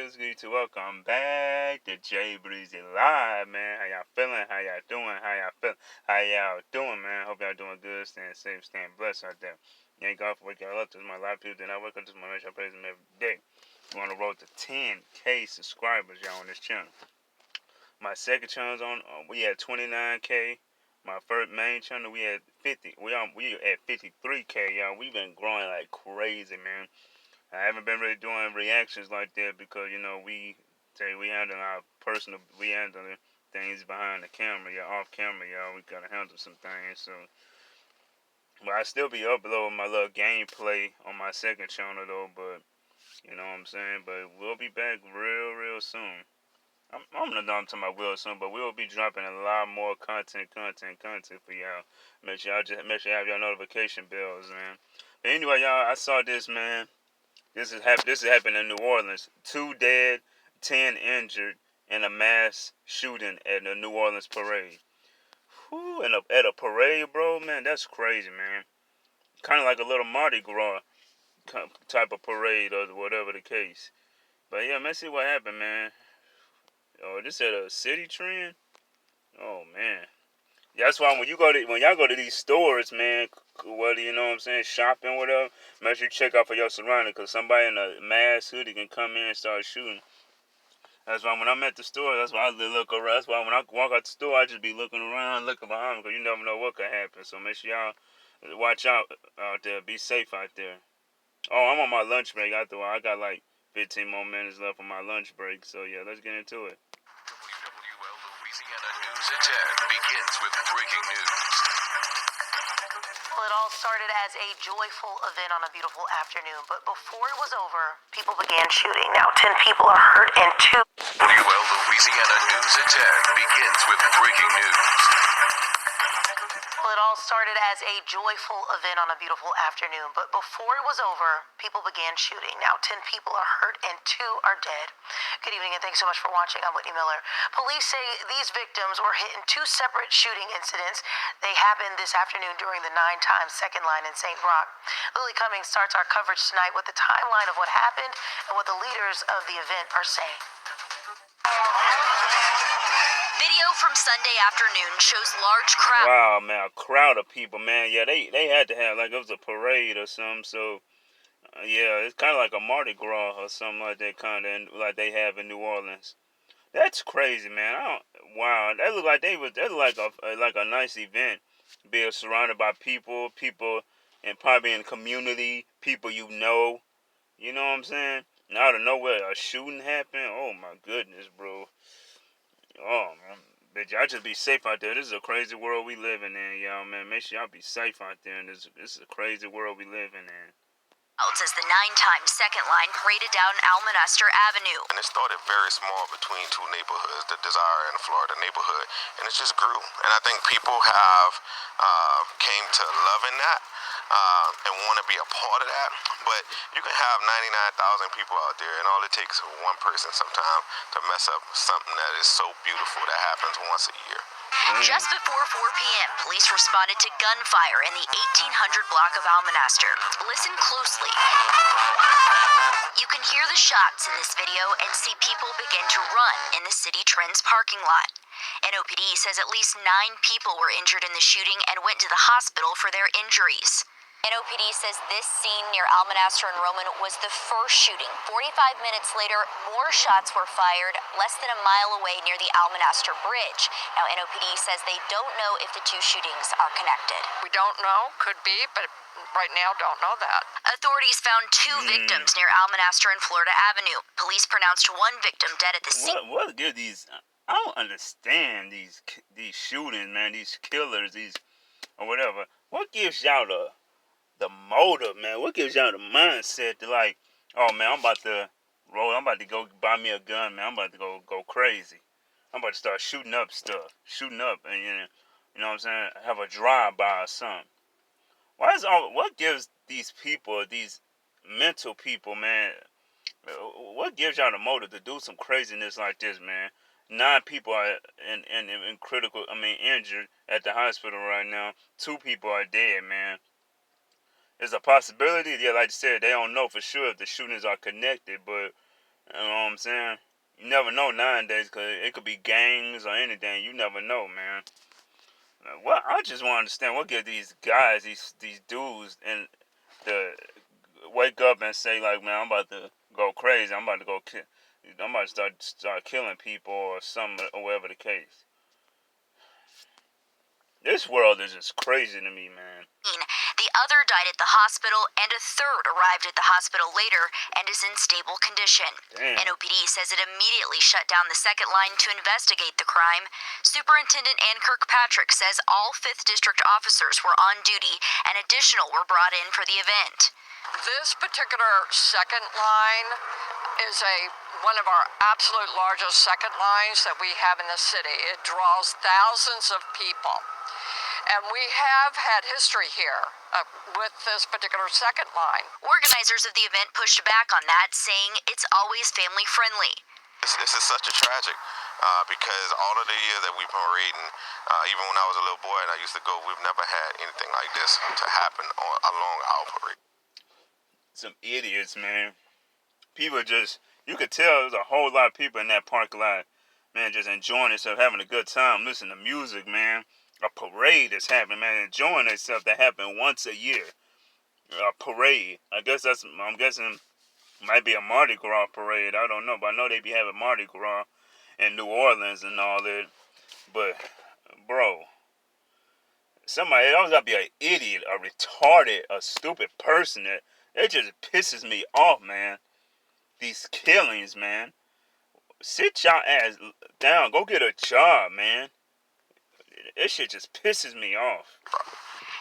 What's good to welcome back to Jay Breezy Live, man. How y'all feeling? How y'all doing? How y'all feeling? How y'all doing, man? Hope y'all doing good, staying safe, staying blessed out there. Thank God for waking y'all up. This is my live people. Then I wake up this morning, I praise him every day. We on the road to 10K subscribers, y'all, on this channel. My second channel's on. We at 29K. My first main channel, we at 50. We at 53K, y'all. We been growing like crazy, man. I haven't been really doing reactions like that because we handle our we handle things behind the camera, off camera, y'all. We gotta handle some things, so. But I still be uploading my little gameplay on my second channel though, but you know what I'm saying. But we'll be back real soon. I'm not talking about real soon, but we'll be dropping a lot more content for y'all. Make sure you have your notification bells, man. But anyway, y'all, I saw this, man. This is happening in New Orleans. 2 dead, 10 injured in a mass shooting at the New Orleans parade. Whew, at a parade, bro, man, that's crazy, man. Kind of like a little Mardi Gras type of parade or whatever the case. But yeah, let's see what happened, man. Oh, this at a city trend? Oh, man. That's why when y'all go to these stores, man, whether you know what I'm saying, shopping, whatever, make sure you check out for your surroundings, because somebody in a mask hoodie can come in and start shooting. That's why when I'm at the store, that's why I look around. That's why when I walk out the store, I just be looking around, looking behind me, because you never know what could happen. So make sure y'all watch out there. Be safe out there. Oh, I'm on my lunch break. I got like 15 more minutes left on my lunch break. So yeah, let's get into it. WWL Louisiana News at 10 begins with breaking news. Well, it all started as a joyful event on a beautiful afternoon, but before it was over, people began shooting. Now 10 people are hurt and 2... WWL Louisiana News at 10 begins with breaking news. Well, it all started as a joyful event on a beautiful afternoon, but before it was over, people began shooting. Now 10 people are hurt and 2 are dead. Good evening and thanks so much for watching. I'm Whitney Miller. Police say these victims were hit in 2 separate shooting incidents. They happened this afternoon during the 9x second line in St. Roch. Lily Cummings starts our coverage tonight with the timeline of what happened and what the leaders of the event are saying. Video from Sunday afternoon shows large crowds. Wow, man, a crowd of people, man. Yeah, they had to have, like, it was a parade or something, so, yeah, it's kind of like a Mardi Gras or something like that, kind of, like they have in New Orleans. That's crazy, man. Wow, that look like like a nice event, being surrounded by people, and probably in the community, people you know what I'm saying? And out of nowhere, a shooting happened. Oh, my goodness, bro. Oh, man. Bitch, y'all just be safe out there. This is a crazy world we living in, y'all, man. Make sure y'all be safe out there. And this is a crazy world we living in. As the 9x second line paraded down Almonaster Avenue. And it started very small between 2 neighborhoods, the Desire and the Florida neighborhood, and it just grew. And I think people have came to loving that and want to be a part of that. But you can have 99,000 people out there, and all it takes is one person sometimes to mess up something that is so beautiful that happens once a year. Just before 4 p.m., police responded to gunfire in the 1800 block of Almonaster. Listen closely. You can hear the shots in this video and see people begin to run in the Citi Trends parking lot. NOPD says at least 9 people were injured in the shooting and went to the hospital for their injuries. NOPD says this scene near Almonaster and Roman was the first shooting. 45 minutes later, more shots were fired less than a mile away near the Almonaster Bridge. Now, NOPD says they don't know if the 2 shootings are connected. We don't know, could be, but right now don't know that. Authorities found 2 victims near Almonaster and Florida Avenue. Police pronounced 1 victim dead at the scene. What give these? I don't understand these shootings, man. These killers, or whatever. What gives y'all the motive, man? What gives y'all the mindset to, like, oh man, I'm about to go buy me a gun, man. I'm about to go crazy. I'm about to start shooting up stuff, and you know what I'm saying? Have a drive-by or something. What gives these people, these mental people, man? What gives y'all the motive to do some craziness like this, man? 9 people are in critical, injured at the hospital right now. 2 people are dead, man. There's a possibility, yeah, like I said, they don't know for sure if the shootings are connected, but You know what I'm saying? You never know nowadays, because it could be gangs or anything. You never know, man. Well, I just want to understand what get these guys, these dudes, and the wake up and say like, man, I'm about to go crazy. I'm about to go kill. I'm about to start killing people or something, or whatever the case. This world is just crazy to me, man. The other died at the hospital, and a third arrived at the hospital later and is in stable condition. Damn. NOPD says it immediately shut down the second line to investigate the crime. Superintendent Ann Kirkpatrick says all 5th District officers were on duty and additional were brought in for the event. This particular second line is one of our absolute largest second lines that we have in the city. It draws thousands of people. And we have had history here with this particular second line. Organizers of the event pushed back on that, saying it's always family friendly. This is such a tragic because all of the years that we've been raiding, even when I was a little boy and I used to go, we've never had anything like this to happen along our parade. Some idiots, man. People just, you could tell there's a whole lot of people in that parking lot, man, just enjoying themselves, having a good time, listening to music, man. A parade is happening, man, enjoying themselves. That happen once a year. A parade. I'm guessing, might be a Mardi Gras parade. I don't know, but I know they be having Mardi Gras in New Orleans and all that. But, bro, somebody else gotta be an idiot, a retarded, a stupid person that it just pisses me off, man. These killings, man. Sit your ass down. Go get a job, man. This shit just pisses me off.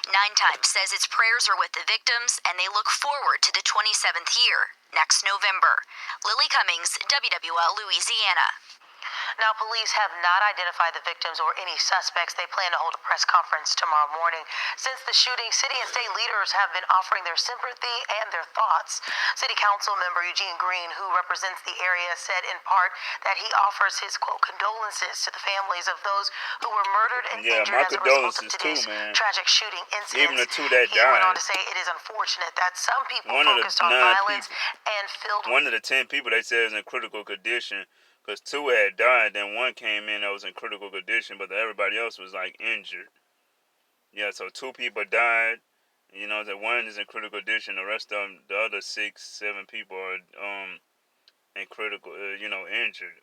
9 Times says its prayers are with the victims and they look forward to the 27th year, next November. Lily Cummings, WWL Louisiana. Now, police have not identified the victims or any suspects. They plan to hold a press conference tomorrow morning. Since the shooting, city and state leaders have been offering their sympathy and their thoughts. City Council member Eugene Green, who represents the area, said in part that he offers his, quote, condolences to the families of those who were murdered and injured as a result of today's tragic shooting incident. Even the two that he died. went on to say it is unfortunate that some people One of the focused on 9 violence people, and filled one of the 10 people they said is in critical condition. Because 2 had died, then 1 came in that was in critical condition, but everybody else was like injured. Yeah, so 2 people died. You know, that 1 is in critical condition. The rest of them, the other 6, 7 people are in critical, injured.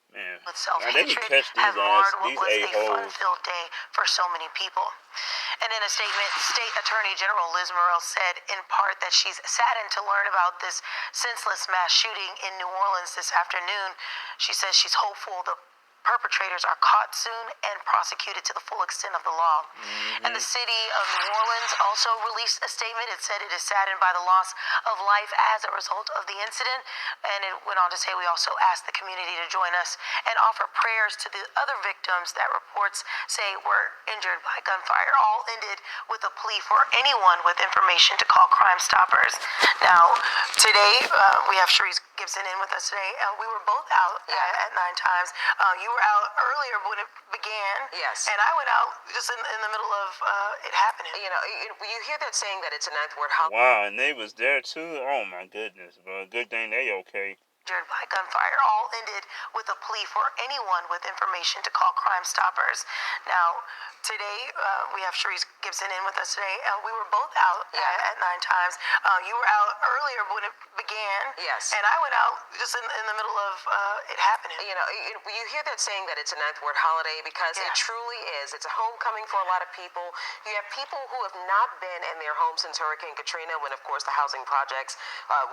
Man, with now they can self-hatred catch have these marred what these was a a-holes. fun-filled day for so many people. And in a statement, State Attorney General Liz Murrill said in part that she's saddened to learn about this senseless mass shooting in New Orleans this afternoon. She says she's hopeful the perpetrators are caught soon and prosecuted to the full extent of the law. And the city of New Orleans also released a statement. It said it is saddened by the loss of life as a result of the incident. And it went on to say we also ask the community to join us and offer prayers to the other victims that reports say were injured by gunfire. All ended with a plea for anyone with information to call Crime Stoppers. Now, today, we have Sharice Gibson in with us today. We were both out at 9 Times. You were out earlier when it began. Yes. And I went out just in the middle of it happening. You know, you hear that saying that it's a ninth ward holiday. Wow, and they was there too? Oh my goodness, bro. Good thing they okay. By gunfire. All ended with a plea for anyone with information to call Crime Stoppers. Now, today, we have Sharice Gibson in with us today. We were both out at 9 Times. You were out earlier when it began. Yes. And I went out just in the middle of it happening. You know, you hear that saying that it's a ninth ward holiday because it truly is. It's a homecoming for a lot of people. You have people who have not been in their homes since Hurricane Katrina when, of course, the housing projects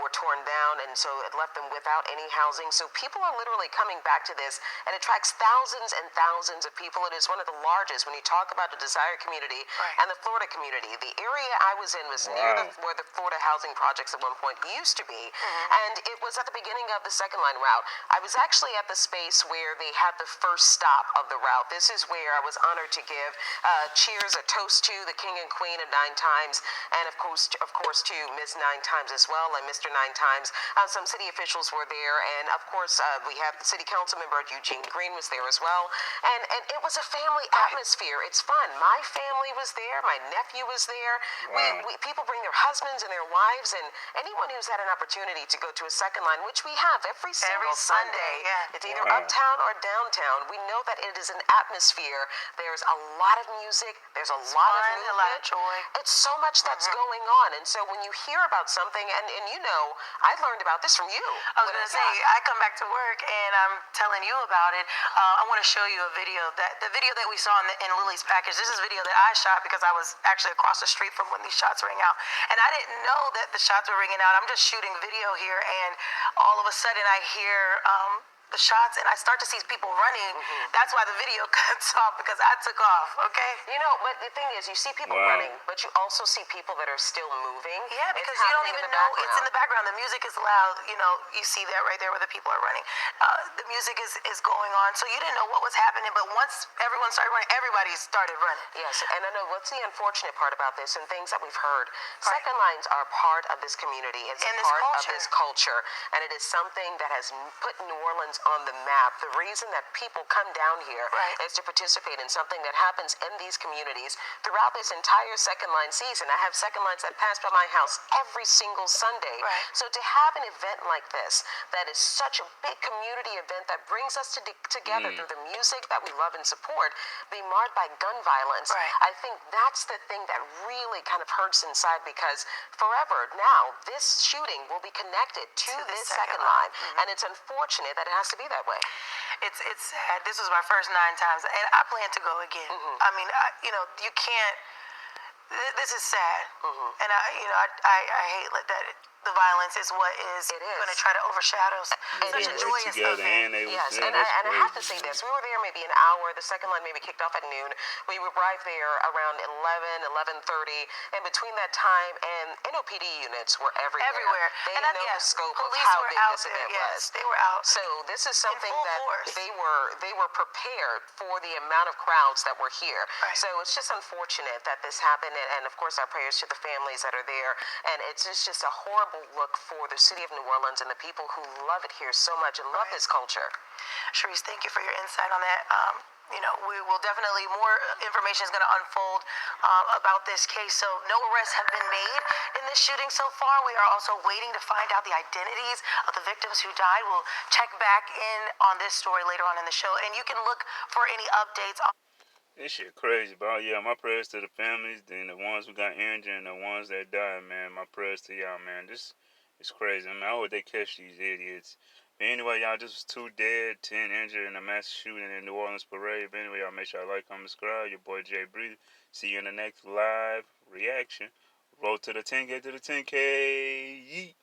were torn down, and so it left them without any housing. So people are literally coming back to this, and it attracts thousands and thousands of people. It is one of the largest when you talk about the Desire community and the Florida community. The area I was in was near where the Florida housing projects at one point used to be, and it was at the beginning of the second line route. I was actually at the space where they had the first stop of the route. This is where I was honored to give cheers, a toast to the King and Queen of 9 Times, and of course to Miss 9 Times as well, and Mr. 9 Times. Some city officials were there there, and of course we have the city council member Eugene Green was there as well, and it was a family atmosphere. It's fun. My family was there. My nephew was there. Wow. People bring their husbands and their wives, and anyone who's had an opportunity to go to a second line, which we have every single Sunday. yeah. It's either uptown or downtown. We know that it is an atmosphere. There's a lot of music. There's a lot of movement. A lot of joy. It's so much that's going on, and so when you hear about something, and you know, I learned about this from you. I was going to say, I come back to work and I'm telling you about it. I want to show you a video the video that we saw in Lily's package. This is a video that I shot because I was actually across the street from when these shots rang out, and I didn't know that the shots were ringing out. I'm just shooting video here, and all of a sudden I hear the shots, and I start to see people running. That's why the video cuts off, because I took off. Okay. You know, but the thing is, you see people running, but you also see people that are still moving. Yeah, because you don't even know it's in the background. The music is loud. You know, you see that right there where the people are running. The music is going on, so you didn't know what was happening. But once everyone started running, everybody started running. Yes, and I know what's the unfortunate part about this, and things that we've heard. Second lines are part of this community. It's part of this culture, and it is something that has put New Orleans on the map. The reason that people come down here is to participate in something that happens in these communities throughout this entire second line season. I have second lines that pass by my house every single Sunday. So to have an event like this, that is such a big community event that brings us together through the music that we love and support, be marred by gun violence, I think that's the thing that really kind of hurts inside, because forever now this shooting will be connected to this second line, and it's unfortunate that it has to be that way. It's sad. This was my first 9 times, and I plan to go again. I mean, you can't. This is sad, and I hate that the violence is what is going to try to overshadow such a joyous event. Yes, and I have to say this. We were there maybe an hour. The second line maybe kicked off at noon. We arrived there around 11:30, and between that time and NOPD units were everywhere. They know the scope of how big this event was. They were out. So this is something that they were prepared for the amount of crowds that were here. So it's just unfortunate that this happened, and of course our prayers to the families that are there. And it's just a horrible look for the city of New Orleans and the people who love it here so much and love this culture. Sharice, thank you for your insight on that. We will definitely, more information is going to unfold about this case. So no arrests have been made in this shooting so far. We are also waiting to find out the identities of the victims who died. We'll check back in on this story later on in the show, and you can look for any updates on. This shit crazy, bro. Yeah, my prayers to the families, then the ones who got injured and the ones that died, man. My prayers to y'all, man. This is crazy, man. I hope they catch these idiots. But anyway, y'all, this was 2 dead, 10 injured in a mass shooting in New Orleans parade. But anyway, y'all, make sure y'all like, comment, subscribe. Your boy Jay Breathe. See you in the next live reaction. Roll to the 10K, to the 10K. Yeet.